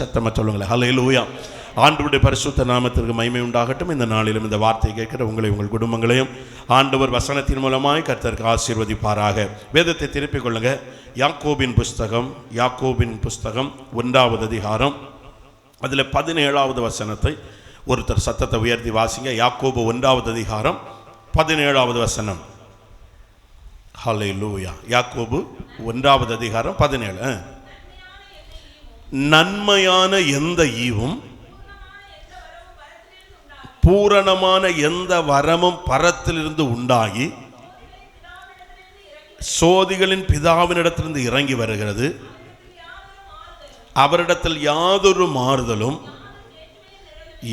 சத்தமா சொல்லுங்களேன், ஹல்லேலூயா. ஆண்டவருடைய பரிசுத்த நாமத்திற்கு மகிமை உண்டாகட்டும். இந்த நாளிலும் இந்த வார்த்தையை கேட்கிற உங்களை உங்கள் குடும்பங்களையும் ஆண்டவர் வசனத்தின் மூலமாய் கர்த்தருக்கு ஆசீர்வதிப்பாராக. வேதத்தை திருப்பிக் கொள்ளுங்க. யாக்கோபின் புஸ்தகம் 1வது அதிகாரம், அதில் 17வது வசனத்தை ஒருத்தர் சத்தத்தை உயர்த்தி வாசிங்க. யாக்கோபு 1வது அதிகாரம் 17வது வசனம். ஹல்லேலூயா. யாக்கோபு 1வது அதிகாரம் 17. நன்மையான எந்த ஈவும் பூரணமான எந்த வரமும் பரத்திலிருந்து உண்டாகி சோதிகளின் பிதாவினிடத்திலிருந்து இறங்கி வருகிறது. அவரிடத்தில் யாதொரு மாறுதலும்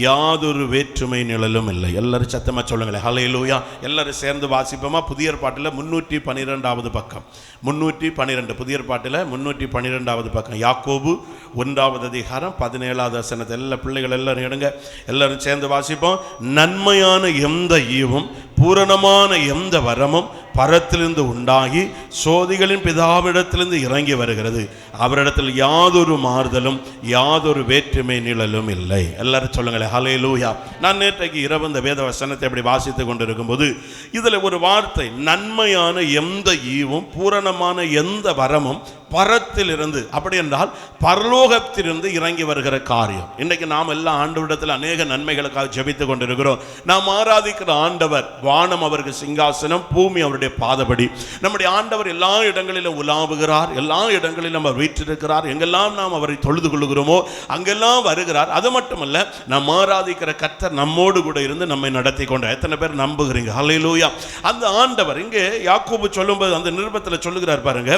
யாதொரு வேற்றுமை நிழலும் இல்லை. எல்லாரும் சத்தமா சொல்லுங்களேன், ஹல்லேலூயா. எல்லாரும் சேர்ந்து வாசிப்போமா? புதிய ஏற்பாட்டில் 312வது பக்கம், 312 புதிய ஏற்பாட்டில் 312வது பக்கம், யாக்கோபு 1வது அதிகாரம் 17வது வசனத்தை எல்லா பிள்ளைகள் எல்லாரும் எடுங்க, எல்லாரும் சேர்ந்து வாசிப்போம். நன்மையான எந்த ஈவும் பூரணமான எந்த வரமும் பரத்திலிருந்து உண்டாகி சோதிகளின் பிதாவிடத்திலிருந்து இறங்கி வருகிறது. அவரிடத்தில் யாதொரு மாறுதலும் யாதொரு வேற்றுமை நிழலும் இல்லை. எல்லாரும் சொல்லுங்களேன், ஹல்லேலூயா. நான் நேற்றைக்கு இரவு இந்த வேத வசனத்தை அப்படி வாசித்துக் கொண்டிருக்கும் போது இதில் ஒரு வார்த்தை, நன்மையான எந்த ஈவும் பூரணமான எந்த வரமும் பரத்திலிருந்து, அப்படி என்றால் பரலோகத்திலிருந்து இறங்கி வருகிற காரியம். இன்றைக்கு நாம் எல்லாம் ஆண்டவரிடத்தில் அநேக நன்மைகளுக்காக ஜெபித்துக் கொண்டிருக்கிறோம். நாம் ஆராதிக்கிற ஆண்டவர் வானம் அவருக்கு சிங்காசனம், பூமி அவருடைய பாதபடி. நம்முடைய ஆண்டவர் எல்லா இடங்களிலும் உலாவுகிறார், எல்லா இடங்களிலும் அவர் வீற்றிருக்கிறார். எங்கெல்லாம் நாம் அவரை தொழுது கொள்ளுகிறோமோ அங்கெல்லாம் வருகிறார். அது மட்டுமல்ல, நாம் ஆராதிக்கிற கர்த்தர் நம்மோடு கூட இருந்து நம்மை நடத்தி கொண்டார். எத்தனை பேர் நம்புகிறீங்க? ஹல்லேலூயா. அந்த ஆண்டவர் இங்கே யாக்கோபு சொல்லும்போது அந்த நிருபத்தில் சொல்லுகிறார் பாருங்க,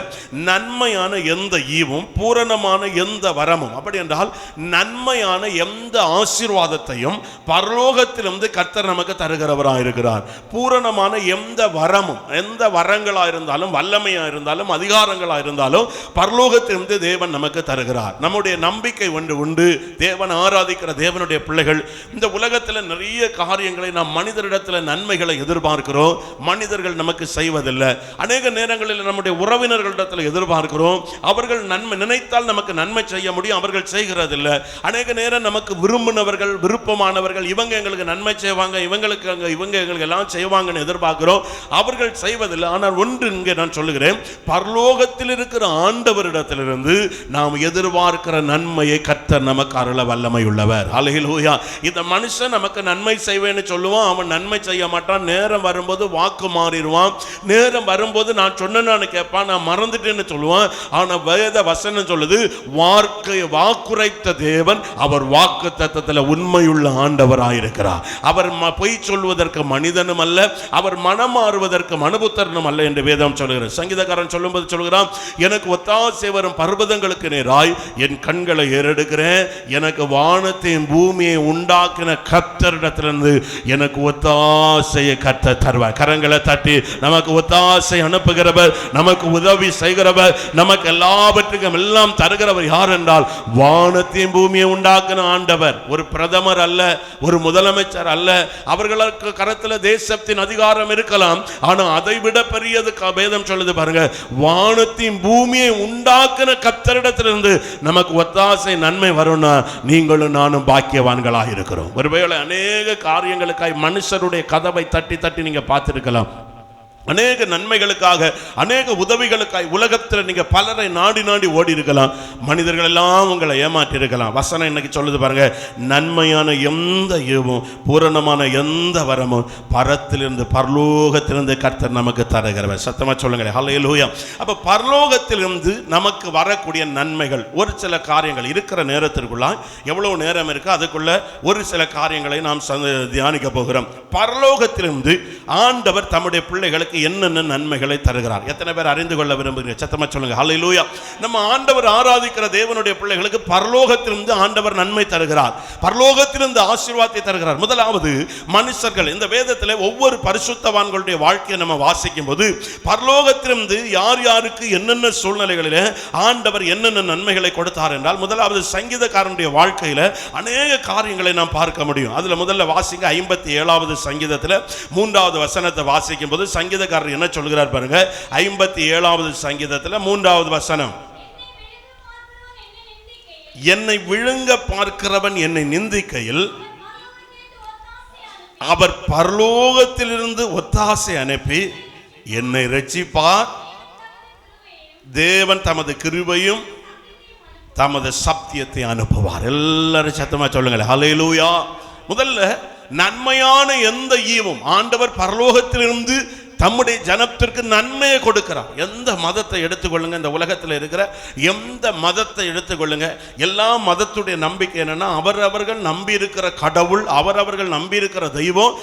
நன்மையான எந்த ஈவும் பூரணமான எந்த வரமும், அப்படி என்றால் நன்மையான எந்த ஆசீர்வாதத்தையும் பரலோகத்திலிருந்து கர்த்தர் நமக்கு தருகிறவராக இருக்கிறார். பூரணமான எந்த வரமும், எந்த வரங்களா இருந்தாலும், வல்லமையா இருந்தாலும், அதிகாரங்களா இருந்தாலும் பரலோகத்திலிருந்து தேவன் நமக்கு தருகிறார். நம்முடைய நம்பிக்கை ஒன்று உண்டு. தேவன் ஆராதிக்கிற தேவனுடைய பிள்ளைகள், இந்த உலகத்தில் நிறைய காரியங்களை நாம் மனிதரிடத்தில் நன்மைகளை எதிர்பார்க்கிறோம், மனிதர்கள் நமக்கு செய்வதில்லை. அநேக நேரங்களில் நம்முடைய உறவினர்களிடத்தில் எதிர்பார்க்கிறோம், அவர்கள் நன்மை நினைத்தால் நமக்கு நன்மை செய்ய முடியும், அவர்கள் செய்கிறதில்லை. அநேக நேரம் நமக்கு விரும்பினவர்கள், விருப்பமானவர்கள், இவங்க எங்களுக்கு நன்மை செய்வாங்க, இவங்க எங்களுக்கு எல்லாம் செய்வாங்கன்னு எதிர்பார்க்கிறோம், அவர்கள் செய்வதில்லை. ஆனால் ஒன்று இங்கே நான் சொல்லுகிறேன், பரலோகத்தில் இருக்கிற ஆண்டவரிடத்திலிருந்து நாம் எதிர்பார்க்கிற நன்மையை கர்த்தர் நமக்கு அருள வல்லமை உள்ளவர். ஹல்லேலூயா. இந்த மனுஷன் நமக்கு நன்மை செய்வேன்னு சொல்லுவான், அவன் நன்மை செய்ய மாட்டான். நேரம் வரும்போது வாக்கு மாறிடுவான், நேரம் வரும்போது நான் சொன்னேன்னு கேட்பான், நான் மறந்துட்டேன்னு சொல்லுவான். ஆனா வேத வசனம் சொல்லுது, வாக்குரைத்த தேவன் அவர் வாக்கு தத்தத்தில் உண்மையுள்ள ஆண்டவராயிருக்கிறார். அவர் பொய் சொல்வதற்கு மனிதனும் அல்ல, அவர் மனம் மாறுவதற்கு மனுபுத்திரனும் அல்ல என்று வேதம் சொல்லுகிறார். சங்கீதக்காரன் சொல்லும்போது சொல்கிறான், எனக்கு ஒத்தாசை வரும் பர்வதங்களுக்கு நேராய் என் கண்களை ஏறெடுக்கிறேன், எனக்கு வானத்தையும் பூமியை உண்டாக்கின கர்த்தரிடத்திலிருந்து எனக்கு ஒத்தாசையை கர்த்தர் தருவார். கரங்களை தட்டி நமக்கு ஒத்தாசை அனுப்புகிறவர், நமக்கு உதவி செய்கிறவர், நமக்கு எல்லாவற்றுக்கும் எல்லாம் தருகிறவர் யார் என்றால் வானத்தையும் பூமியை உண்டாக்கின ஆண்டவர். ஒரு பிரதமர் அல்ல, ஒரு முதலமைச்சர் அல்ல. அவர்களுக்கு கரத்தில் தேசத்தின் அதிகாரம் இருக்கலாம், ஆனா அதை விட பெரியது வேதம் சொல்லுது பாருங்க, வானத்தையும் பூமியை உண்டாக்கின கர்த்தரிடத்திலிருந்து நமக்கு ஒத்தாசை நன்மை வரும்னா நீங்களும் நானும் பாக்கியவான்களாக இருக்கிறோம். ஒருவேளை அநேக காரியங்களுக்காய் மனுஷருடைய கதவை தட்டி தட்டி நீங்க பார்த்திருக்கலாம். அநேக நன்மைகளுக்காக, அநேக உதவிகளுக்காக உலகத்தில் நீங்க பலரை நாடி நாடி ஓடி இருக்கலாம். மனிதர்கள் எல்லாம் உங்களை ஏமாற்றி இருக்கலாம். வசனம் இன்னைக்கு சொல்லுது பாருங்க, நன்மையான எந்த ஈவும் பூரணமான எந்த வரமும் பரத்திலிருந்து பரலோகத்திலிருந்து கர்த்தர் நமக்கு தருகிறவர். சத்தமா சொல்லுங்களேன், ஹல்லேலூயா. அப்ப பரலோகத்திலிருந்து நமக்கு வரக்கூடிய நன்மைகள், ஒரு சில காரியங்கள் இருக்கிற நேரத்திற்குள்ள எவ்வளவு நேரம் இருக்கு, அதுக்குள்ள ஒரு சில காரியங்களை நாம் தியானிக்க போகிறோம். பரலோகத்திலிருந்து ஆண்டவர் தம்முடைய பிள்ளைகளுக்கு என்னென்ன நன்மைகளை தருகிறார். எத்தனை பேர் அறிந்து கொள்ள விரும்புகிறீங்க? சத்தமா சொல்லுங்க, ஹல்லேலூயா. நம்ம ஆண்டவர் ஆராதிக்கிற தேவனுடைய பிள்ளைகளுக்கு பரலோகத்திலிருந்து ஆண்டவர் நன்மை தருகிறார், பரலோகத்திலிருந்து ஆசீர்வாதத்தை தருகிறார். முதலாவது மனுஷர்கள். இந்த வேதத்தில் ஒவ்வொரு பரிசுத்தவான்களுடைய வாழ்க்கையை நம்ம வாசிக்கும் போது பரலோகத்திலிருந்து யார் யாருக்கு என்னென்ன சூழ்நிலைகளில் ஆண்டவர் என்னென்ன நன்மைகளை கொடுத்தார் என்றால், முதலாவது சங்கீதக்காரனுடைய வாழ்க்கையில் அநேக காரியங்களை நாம் பார்க்க முடியும். அதுல முதல்ல வாசிங்க, 57வது சங்கீதத்தில் 3வது வசனத்தை வாசிக்கும் போது சங்கீதக்காரர் என்ன சொல்கிறார் பாருங்க. 57வது சங்கீதத்தில் 3வது வசனம், என்னை விழுங்க பார்க்கிறவன் என்னை நிந்திக்கையில் அவர் பரலோகத்திலிருந்து ஒத்தாசை அனுப்பி என்னை ரட்சிப்பார். தேவன் தமது கிருபையும் தமது சத்தியத்தை அனுப்புவார். எல்லாரும் சத்தமா சொல்லுங்கள் ஹல்லேலூயா. முதல்ல நன்மையான எந்த ஈவும் ஆண்டவர் பரலோகத்திலிருந்து தம்முடைய ஜனத்திற்கு நன்மையை கொடுக்கிறார். எந்த மதத்தை எடுத்துக்கொள்ளுங்க, இந்த உலகத்தில் இருக்கிற எந்த மதத்தை எடுத்துக்கொள்ளுங்க, எல்லா மதத்துடைய நம்பிக்கை என்னன்னா அவரவர்கள் நம்பி இருக்கிற கடவுள், அவரவர்கள் நம்பி இருக்கிற தெய்வம்,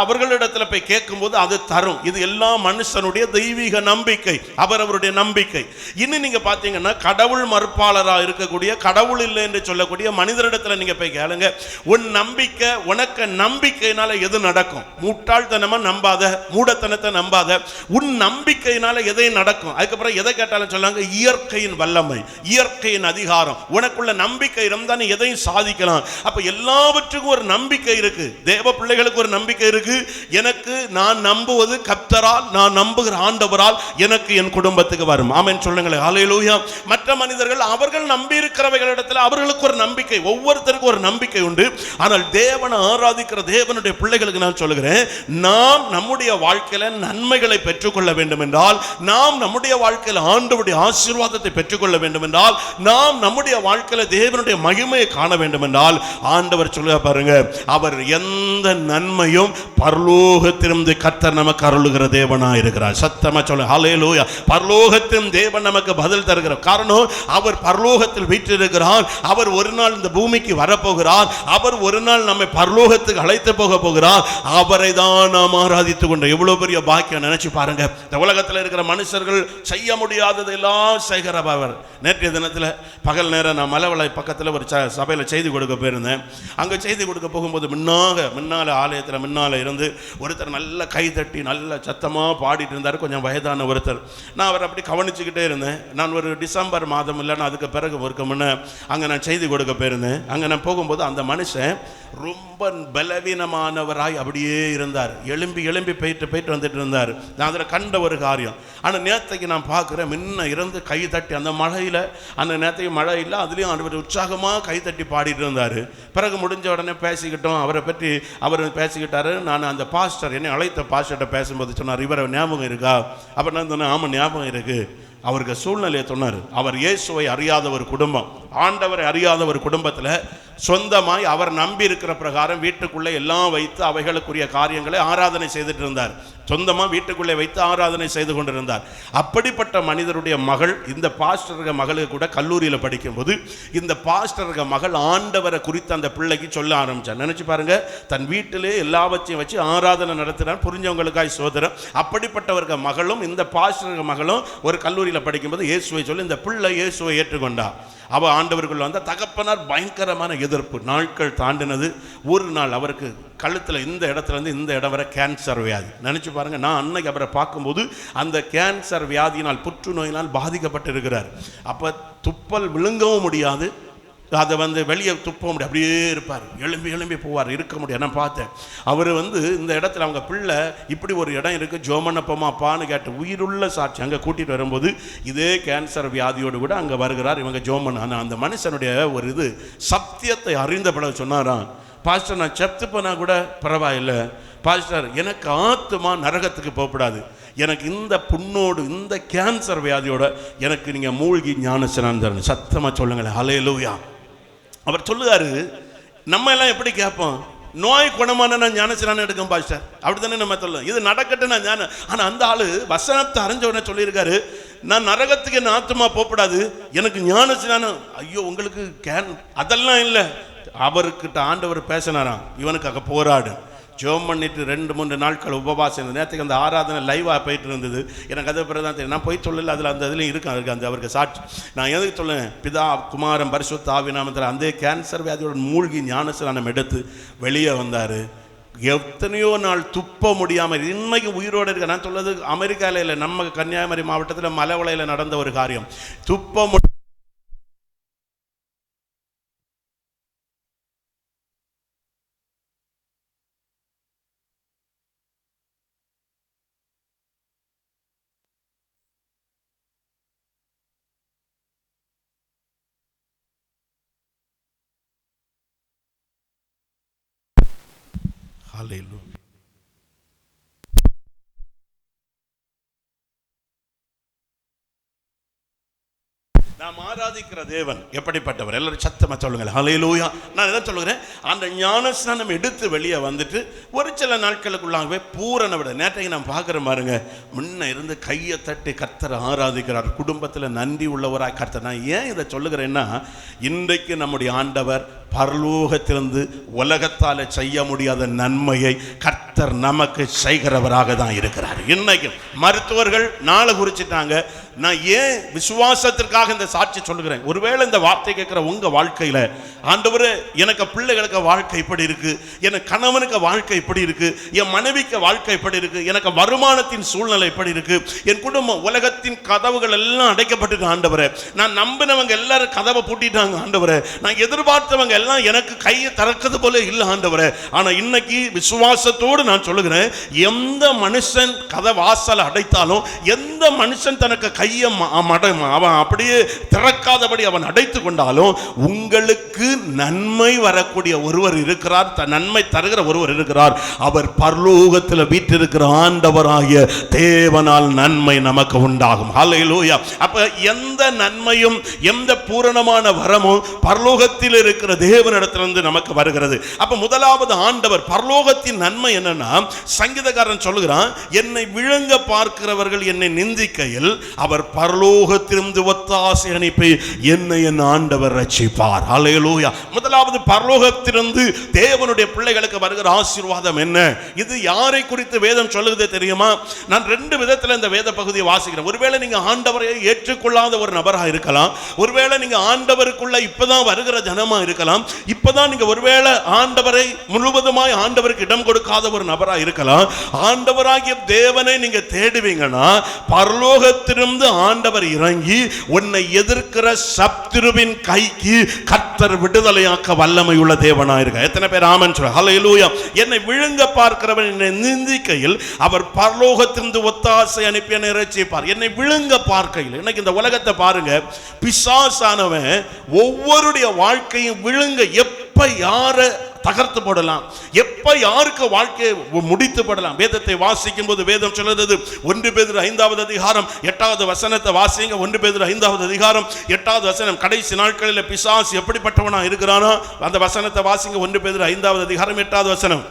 அவர்களிடத்துல போய் கேட்கும்போது அது தரும். இது எல்லா மனுஷனுடைய தெய்வீக நம்பிக்கை, அவரவருடைய நம்பிக்கை. இன்னும் நீங்க பாத்தீங்கன்னா கடவுள் மறுப்பாளராக இருக்கக்கூடிய, கடவுள் இல்லை என்று சொல்லக்கூடிய மனிதரிடத்துல நீங்க போய் கேளுங்க, உன் நம்பிக்கை, உனக்கு நம்பிக்கையினால எது நடக்கும்? முட்டாள்தனமா நம்பாத, மூடத்தனத்தை நம்பாத, உன் நம்பிக்கையினால எதை நடக்கும். அதுக்கப்புறம் எதை கேட்டாலும் சொல்லாங்க இயற்கையின் வல்லமை, இயற்கையின் அதிகாரம். உனக்குள்ள நம்பிக்கை இருந்தா நீ எதையும் சாதிக்கலாம். அப்ப எல்லாவற்றுக்கும் ஒரு நம்பிக்கை இருக்கு. தேவ பிள்ளைகளுக்கு ஒரு நம்பிக்கை இருக்கு. எனக்கு நான் நம்புவது கர்த்தரால், நான் நம்புகிற ஆண்டவரால் எனக்கு என் குடும்பத்துக்கு வரும். ஆமென் சொல்லுங்களேன் ஹல்லேலூயா. மற்ற மனிதர்கள் அவர்கள் நம்பி இருக்கிறவைகளிடத்தில் அவர்களுக்கு ஒரு நம்பிக்கை, ஒவ்வொருத்தருக்கும் ஒரு நம்பிக்கை உண்டு. ஆனால் தேவனை ஆராதிக்கிற தேவனுடைய பிள்ளைகளுக்கு நான் சொல்லுகிறேன், நாம் நம்முடைய வாழ்க்கையில நன்மைகளை பெற்றுக்கொள்ள வேண்டும் என்றால், நாம் நம்முடைய வாழ்க்கையில் ஆண்டவருடைய ஆசீர்வாதத்தை பெற்றுக்கொள்ள வேண்டும் என்றால், நாம் நம்முடைய வாழ்க்கையில தேவனுடைய மகிமையை காண வேண்டும் என்றால், ஆண்டவர் சொல்ல பாருங்க, அவர் எந்த நன்மையும் பரலோகத்திலிருந்து கர்த்தர் நமக்கு அருளுகிற தேவனாய் இருக்கிறார். சத்தமா சொல்ல ஹல்லேலூயா. பரலோகத்திலும் தேவன் நமக்கு பதில் தருகிறார். காரணம், அவர் பரலோகத்தில் வீற்றிருக்கிறார். அவர் ஒரு நாள் இந்த பூமிக்கு வரப்போகிறார். அவர் ஒரு நாள் நம்மை பரலோகத்துக்கு அழைத்து போக போகிறார். அவரை தான் நாம் ஆராதித்துக் கொண்ட எவ்வளவு பெரிய பாக்கியம் நினைச்சு பாருங்க. இந்த உலகத்தில் இருக்கிற மனுஷர்கள் செய்ய முடியாதது எல்லாம் செய்கிறவர். நேற்றைய தினத்தில் பகல் நேரம் நான் மலவளை பக்கத்தில் ஒரு சபையில் செய்தி கொடுக்க போயிருந்தேன். அங்கே செய்தி கொடுக்க போகும்போது முன்னால ஆலயத்தில் முன்னால இருந்து ஒருத்தர் நல்ல கை தட்டி நல்ல சத்தமாக பாடிட்டு இருந்தார். கொஞ்சம் வயதான ஒருத்தர். நான் அவர் அப்படி கவனிச்சுக்கிட்டே இருந்தேன். நான் ஒரு டிசம்பர் மாதம் இல்லைன்னா அதுக்கு பிறகு ஒரு முன்ன அங்கே நான் செய்தி கொடுக்க போயிருந்தேன். அங்கே நான் போகும்போது அந்த மனுஷன் ரொம்ப பலவீனமானவராய் அப்படியே இருந்தார். எழும்பி போயிட்டு வந்துட்டு இருந்தார். நான் அதில் கண்ட ஒரு காரியம். ஆனால் நேற்றைக்கு நான் பார்க்குறேன், முன்ன இருந்து கை தட்டி அந்த மழையில், அந்த நேரத்துக்கு மழை இல்லை, அதுலேயும் அவர் உற்சாகமாக கை தட்டி பாடிட்டு இருந்தார். பிறகு முடிஞ்ச உடனே பேசிக்கிட்டோம், அவரை பற்றி அவர் பேசிக்கிட்டாரு. நான் அந்த பாஸ்டர், என்னை அழைத்த பாஸ்டர்கிட்ட பேசும்போது சொன்னார், இவரை ஞாபகம் இருக்கா? அப்போ நான் சொன்னேன், ஆமாம் ஞாபகம் இருக்குது. அவருக்கு சூழ்நிலையை சொன்னார். அவர் இயேசுவை அறியாத ஒரு குடும்பம், ஆண்டவரை அறியாத ஒரு குடும்பத்தில் சொந்தமாய் அவர் நம்பி இருக்கிற பிரகாரம் வீட்டுக்குள்ளே எல்லாம் வைத்து அவைகளுக்குரிய காரியங்களை ஆராதனை செய்துட்டு இருந்தார். சொந்தமாக வீட்டுக்குள்ளே வைத்து ஆராதனை செய்து கொண்டிருந்தார். அப்படிப்பட்ட மனிதருடைய மகள், இந்த பாஸ்டருக மகளுக்கு கூட கல்லூரியில் படிக்கும்போது இந்த பாஸ்டருக மகள் ஆண்டவரை குறித்து அந்த பிள்ளைக்கு சொல்ல ஆரம்பித்தார். நினச்சி பாருங்க, தன் வீட்டிலே எல்லாவற்றையும் வச்சு ஆராதனை நடத்தினார். புரிஞ்சவங்களுக்காய் சோதரம். அப்படிப்பட்டவர்க மகளும் இந்த பாஸ்டருக மகளும் ஒரு கல்லூரியில் படிக்கும்போது இயேசுவை சொல்லி இந்த பிள்ளை இயேசுவை ஏற்றுக்கொண்டா. அவள் ஆண்டவர்கள் வந்த தகப்பனார் பயங்கரமான எதிர்ப்பு. நாட்கள் தாண்டினது. ஒரு நாள் அவருக்கு கழுத்தில் இந்த இடத்துல இருந்து இந்த இடம் வரை கேன்சர் வியாதி. நினச்சி பாருங்கள், நான் அன்னைக்கு அவரை பார்க்கும்போது அந்த கேன்சர் வியாதியினால், புற்றுநோயினால் பாதிக்கப்பட்டு இருக்கிறார். அப்போ துப்பல் விழுங்கவும் முடியாது, அதை வெளியே துப்ப முடியும், அப்படியே இருப்பார். எழும்பி போவார், இருக்க முடியாது. நான் பார்த்தேன். அவர் இந்த இடத்துல அவங்க பிள்ளை இப்படி ஒரு இடம் இருக்குது, ஜோமனப்பமாப்பான்னு கேட்டு உயிருள்ள சாட்சி அங்கே கூட்டிகிட்டு வரும்போது இதே கேன்சர் வியாதியோடு கூட அங்கே வருகிறார் இவங்க ஜோமன். ஆனால் அந்த மனுஷனுடைய ஒரு சத்தியத்தை அறிந்த பிறகு சொன்னாராம், பாஸ்டர் நான் செத்து போனால் கூட பரவாயில்லை பாஸ்டர், எனக்கு ஆத்துமா நரகத்துக்கு போகக்கூடாது, எனக்கு இந்த புண்ணோடு இந்த கேன்சர் வியாதியோட எனக்கு நீங்கள் மூழ்கி ஞானஸ்நானம் தரணும். சத்தமாக சொல்லுங்களேன் ஹல்லேலூயா. அவர் சொல்லுவார், நம்ம எல்லாம் எப்படி கேட்போம், நோய் குணமான நான் ஞானஸ்நானம் எடுக்கும் பாஸ்டர், அப்படி தானே நம்ம சொல்லலாம். இது நடக்கட்டும் நான் ஞானம். ஆனால் அந்த ஆள் வசனத்தை அறிஞ்ச உடனே சொல்லியிருக்காரு, நான் நரகத்துக்கு என்ன ஆத்துமா போகக்கூடாது, எனக்கு ஞானஸ்நானம். ஐயோ உங்களுக்கு அதெல்லாம் இல்லை. அவர்கிட்ட ஆண்டவர் பேசினாராம், இவனுக்காக போராடு. ஜோம் பண்ணிட்டு 2-3 நாட்கள் உபவாசம். நேரத்துக்கு அந்த ஆராதனை லைவாக போயிட்டு இருந்தது. எனக்கு அதை பிறகு தான் தெரியும். நான் போய் சொல்லல, அதில் அந்த இதுலையும் இருக்கு அந்த அவருக்கு சாட்சி. நான் எதுக்கு சொல்லேன், பிதா குமாரன் பரிசுத்த ஆவி நாமத்தில் அந்த கேன்சர் வியாதியோட மூழ்கி ஞானஸ்நானம் எடுத்து வெளியே வந்தார். எத்தனையோ நாள் துப்ப முடியாமல் இன்னைக்கு உயிரோடு இருக்க. நான் சொல்றது அமெரிக்காவில் இல்லை, நம்ம கன்னியாகுமரி மாவட்டத்தில் மலவளையில் நடந்த ஒரு காரியம். துப்ப ஹல்லேலூயா. நாம் ஆராதிக்கிற தேவன் எப்படிப்பட்டவர்? எல்லாரும் சத்தமா சொல்லுங்கள் ஹல்லேலூயா. நான் என்ன சொல்லுகிறேன், அந்த ஞானஸ்நானம் எடுத்து வெளியே வந்துட்டு ஒரு சில நாட்களுக்குள்ளாகவே பூரண விட நேற்றைக்கு நான் பார்க்குற பாருங்க, முன்ன இருந்து கையை தட்டி கர்த்தரை ஆராதிக்கிறார், குடும்பத்தில் நன்றி உள்ளவராய் கர்த்தர். நான் ஏன் இதை சொல்லுகிறேன்னா, இன்றைக்கு நம்முடைய ஆண்டவர் பரலோகத்திலிருந்து உலகத்தால் செய்ய முடியாத நன்மையை கர்த்தர் நமக்கு செய்கிறவராக தான் இருக்கிறார். இன்னைக்கு மருத்துவர்கள் நாளை குறிச்சிட்டாங்க. நான் ஏன் விசுவாசத்திற்காக இந்த சாட்சி சொல்லுகிறேன், ஒருவேளை இந்த வார்த்தை கேட்கிற உங்க வாழ்க்கையில, ஆண்டவரே எனக்கு பிள்ளைகளுக்கு வாழ்க்கை இப்படி இருக்கு, என் கணவனுக்கு வாழ்க்கை இப்படி இருக்கு, என் மனைவிக்கு வாழ்க்கை இப்படி இருக்கு, எனக்கு வருமானத்தின் சூழ்நிலை இப்படி இருக்கு, என் குடும்பம், உலகத்தின் கதவுகள் எல்லாம் அடைக்கப்பட்டு ஆண்டவரே, நான் நம்பினவங்க எல்லாரும் கதவை பூட்டிட்டாங்க ஆண்டவரே, நான் எதிர்பார்த்தவங்க எல்லாம் எனக்கு கையை திறக்கிறது போல இல்லை ஆண்டவரே. ஆனா இன்னைக்கு விசுவாசத்தோடு நான் சொல்லுகிறேன், எந்த மனுஷன் கதை வாசல் அடைத்தாலும், எந்த மனுஷன் தனக்கு கையை அவன் அப்படியே திறக்காதபடி அவன் அடைத்து கொண்டாலும், உங்களுக்கு நன்மை வரக்கூடிய ஒருவர் இருக்கிறார், நன்மை தருகிற ஒருவர் இருக்கிறார். அவர் பரலோகத்தில் வீற்றிருக்கிற ஆண்டவராகிய தேவனால் நன்மை நமக்கு உண்டாகும். ஹல்லேலூயா. அப்ப எந்த நன்மையும் எந்த பூரணமான வரமும் பரலோகத்தில் இருக்கிற தேவனிடத்திலிருந்து நமக்கு வருகிறது. அப்ப முதலாவது ஆண்டவர் பரலோகத்தின் நன்மை என்னன்னா, சங்கீதக்காரன் சொல்லுகிறான், என்னை விழுங்க பார்க்கிறவர்கள் என்னை நிந்திக்கையில் அவர் பரலோகத்திலிருந்து ஒத்தாசை அனுப்பி என்னை என் ஆண்டவர் ரட்சிப்பார். ஹல்லேலூயா. முதலாவது பரலோகத்திலிருந்து தேவனுடைய பிள்ளைகளுக்கு வருகிற ஆசீர்வாதம் என்ன? இது யாரை குறித்து வேதம் சொல்லுகிறது தெரியுமா? நான் ரெண்டு விதத்தில் இந்த வேத பகுதியை வாசிக்கிறேன். ஒருவேளை நீங்க ஆண்டவரை ஏற்றுக்கொள்ளாத ஒரு நபராக இருக்கலாம், ஒருவேளை நீங்க ஆண்டவருக்குள்ள இப்பதான் வருகிற ஜனமா இருக்கலாம், இப்பதான் நீங்க ஒருவேளை ஆண்டவரை முழுவதுமாய் ஆண்டவருக்கு இடம் கொடுக்காத ஒரு நபராக இருக்கலாம். ஆண்டவராகிய தேவனை நீங்க தேடுவீங்கன்னா, பரலோகத்திலிருந்து ஆண்டவர் இறங்கி உன்னை எதிர்க்கிற சத்துருவின் கைக்கு கர்த்தர் விடுதலையாக்க வல்லமை உள்ள தேவனாயிருக்க. எத்தனை பேர் ஆமென் சொல்ற? ஹல்லேலூயா. என்னை விழுங்க பார்க்கிறவன் என்னை நிந்திக்கையில் அவர் பரலோகத்திலிருந்து ஒத்தாசை அனுப்பி என்னை ரட்சிப்பார். என்னை விழுங்க பார்க்கையில், இன்னைக்கு இந்த உலகத்தை பாருங்க, பிசாசானவன் ஒவ்வொருடைய வாழ்க்கையும் விழுங்க, எப்ப யார தகர்த்து போடலாம், எப்ப யாருக்கு வாழ்க்கையை முடித்து போடலாம். வேதத்தை வாசிக்கும் போது வேதம் சொல்லுது, 1 பேதுரு 5வது அதிகாரம் 8வது வசனத்தை வாசிங்க. 1 பேதுரு 5வது அதிகாரம் 8வது வசனம். கடைசி நாட்களில் பிசாசு எப்படிப்பட்டவனா இருக்கிறானோ அந்த வசனத்தை வாசிங்க. 1 பேதுரு 5வது அதிகாரம் 8வது வசனம்.